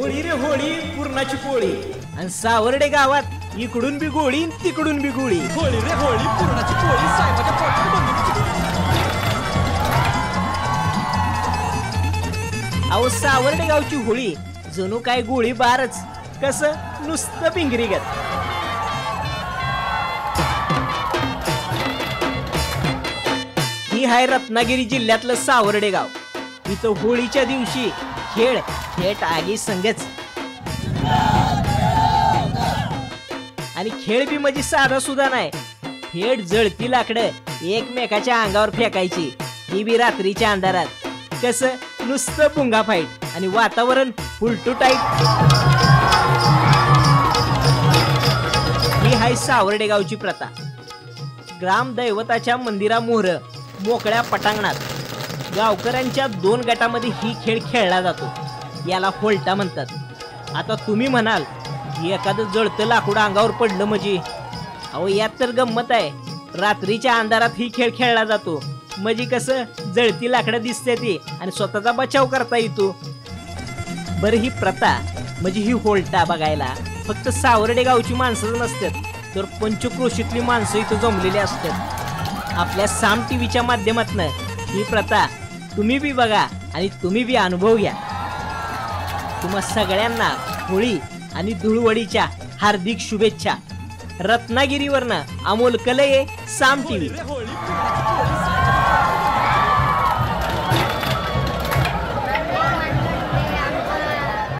होळी रे होळी पुरणाची पोळी आणि सावर्डे गावात इकडून बी गोळी तिकडून बी गोळी. होळी रे होळी पुरणाची पोळी साहेबाच्या पोटात बंदुकीची गोळी. अहो सावर्डे गावची होळी जणू काय गोळी बारच, कसं नुसतं पिंगरीगत. ही आहे रत्नागिरी जिल्ह्यातलं सावर्डे गाव. इथं होळीच्या दिवशी खेळ थेट आगी संगच. आणि खेळ बी म्हणजे साधा सुद्धा नाही, थेट जळती लाकडं एकमेकाच्या अंगावर फेकायची, ती बी रात्रीच्या अंधारात. कसं नुसतं पुंगा फाईट आणि वातावरण फुलटू टाईट. ही हाय सावर्डे गावची प्रथा. ग्रामदैवताच्या मंदिरामोहर मोकळ्या पटांगणात गावकऱ्यांच्या 2 गटामध्ये ही खेळ खेळला जातो. याला होल्टा म्हणतात. आता तुम्ही म्हणाल एखादं जळतं लाकूड अंगावर पडलं म्हणजे, अहो यात तर गंमत आहे. रात्रीच्या अंधारात ही खेळ खेळला जातो म्हणजे कसं जळती लाकडं दिसते ती आणि स्वतःचा बचाव करता येतो. बरं ही प्रथा म्हणजे ही होल्टा बघायला फक्त सावर्डे गावची माणसं नसतात, तर पंचक्रोशीतली माणसं इथं जमलेली असतात. आपल्या साम टीव्हीच्या माध्यमातून ही प्रथा तुम्ही बी बघा आणि तुम्ही बी अनुभव घ्या. तुम्हा सगळ्यांना होळी आणि धुळवडीच्या हार्दिक शुभेच्छा. रत्नागिरीवरनं अमोल कलये, साम टीव्ही.